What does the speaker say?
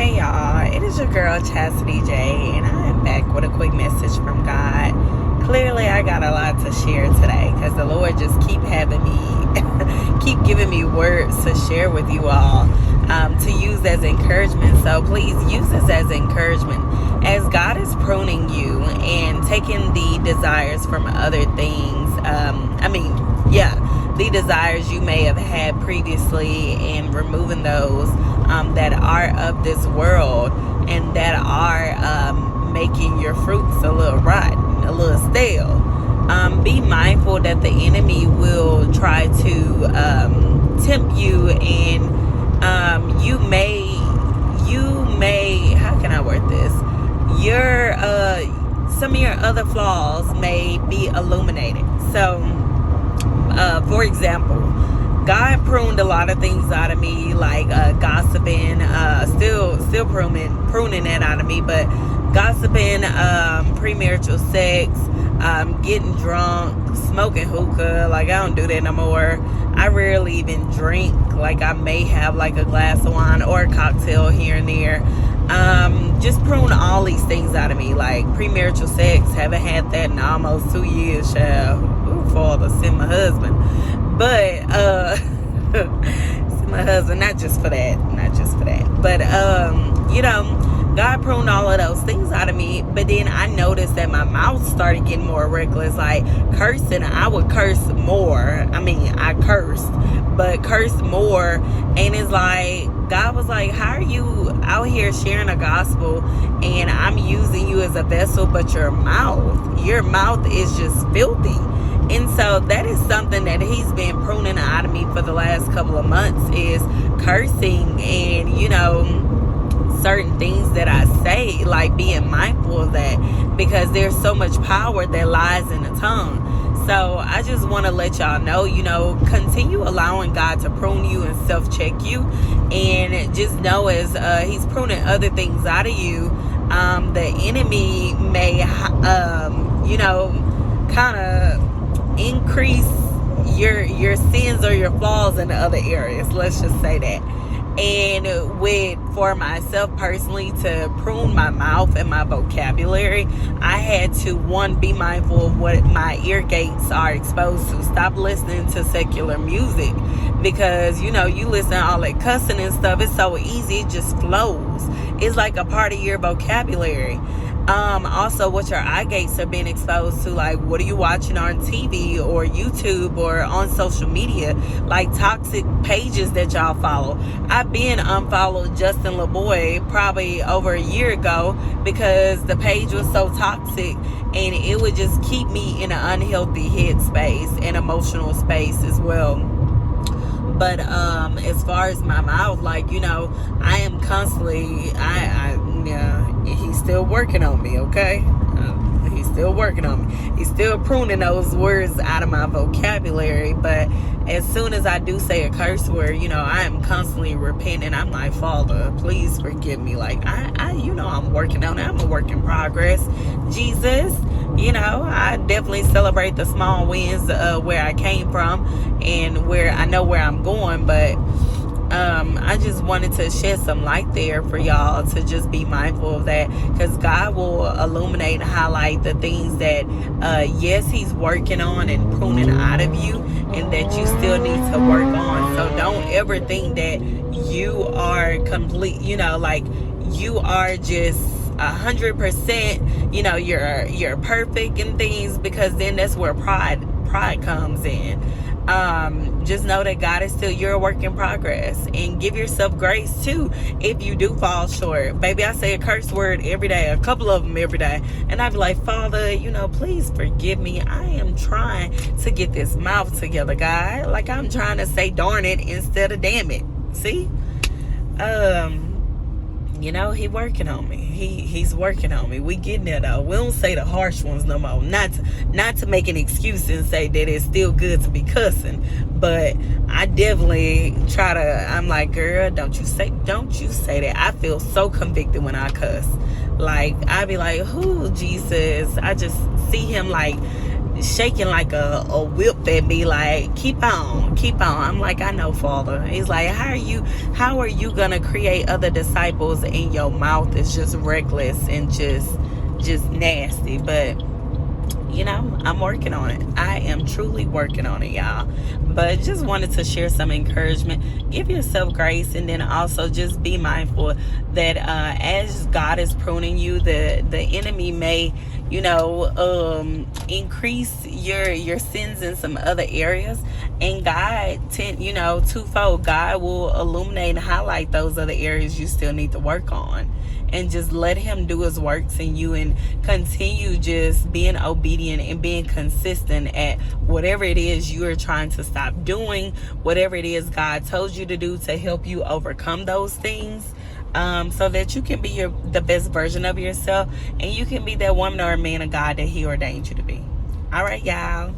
Hey y'all, it is your girl Chastity J, and I am back with a quick message from God. Clearly I got a lot to share today because the Lord just keep giving me words to share with you all, to use as encouragement. So please use this as encouragement as God is pruning you and taking the desires from other things. The desires you may have had previously, and removing those that are of this world and that are making your fruits a little rotten, a little stale. Be mindful that the enemy will try to tempt you, and you may, how can I word this? Some of your other flaws may be illuminated. So, for example, God pruned a lot of things out of me, like gossiping, still pruning that out of me, but gossiping, premarital sex, getting drunk, smoking hookah. Like, I don't do that no more. I rarely even drink. Like, I may have like a glass of wine or a cocktail here and there. Just prune all these things out of me, like premarital sex. Haven't had that in almost 2 years, child. Ooh, Father, send my husband. But my husband, not just for that, but God pruned all of those things out of me. But then I noticed that my mouth started getting more reckless, like cursing. I would curse more. I cursed, but cursed more. And it's like God was like, how are you out here sharing the gospel and I'm using you as a vessel, but your mouth is just filthy. And so that is something that he's been pruning out of me for the last couple of months, is cursing and, certain things that I say, like being mindful of that, because there's so much power that lies in the tongue. So I just want to let y'all know, continue allowing God to prune you and self-check you. And just know as he's pruning other things out of you, the enemy may, kind of increase your sins or your flaws in the other areas. Let's just say that. And for myself personally, to prune my mouth and my vocabulary, I had to, one, be mindful of what my ear gates are exposed to. Stop listening to secular music, because you listen to all that cussing and stuff. It's so easy, it just flows. It's like a part of your vocabulary. Also, what your eye gates are being exposed to, like what are you watching on TV or YouTube or on social media, like toxic pages that y'all follow. I've been unfollowed Justin LaBoy probably over a year ago because the page was so toxic, and it would just keep me in an unhealthy headspace and emotional space as well. But as far as my mouth, I am constantly, he's still working on me, okay? He's still working on me. He's still pruning those words out of my vocabulary. But as soon as I do say a curse word, I am constantly repenting. I'm like, Father, please forgive me. Like, I'm working on it. I'm a work in progress. Jesus, I definitely celebrate the small wins where I came from and where I know where I'm going. But I just wanted to shed some light there for y'all to just be mindful of that, because God will illuminate and highlight the things that yes, he's working on and pruning out of you, and that you still need to work on. So don't ever think that you are complete, like you are just 100%, you're perfect in things, because then that's where pride comes in. Just know that God is still, you're a work in progress, and give yourself grace too if you do fall short. Baby, I say a curse word every day, a couple of them every day, and I'd be like, Father, please forgive me. I am trying to get this mouth together, God. Like, I'm trying to say darn it instead of damn it. See? He working on me. He's working on me. We getting there though. We don't say the harsh ones no more. Not to make an excuse and say that it's still good to be cussing, but I definitely try to. I'm like, girl, don't you say that. I feel so convicted when I cuss. Like, I be like, who, Jesus? I just see him like shaking like a whip at me, like, keep on, keep on. I'm like, I know, Father. He's like, how are you gonna create other disciples and your mouth is just reckless and just nasty? But you know, I'm working on it. I am truly working on it, y'all. But just wanted to share some encouragement. Give yourself grace, and then also just be mindful that as God is pruning you, the enemy may, you know, increase your sins in some other areas, and God, twofold, God will illuminate and highlight those other areas you still need to work on. And just let him do his works in you, and continue just being obedient and being consistent at whatever it is you are trying to stop doing, whatever it is God told you to do to help you overcome those things, so that you can be the best version of yourself, and you can be that woman or man of God that he ordained you to be. All right, y'all.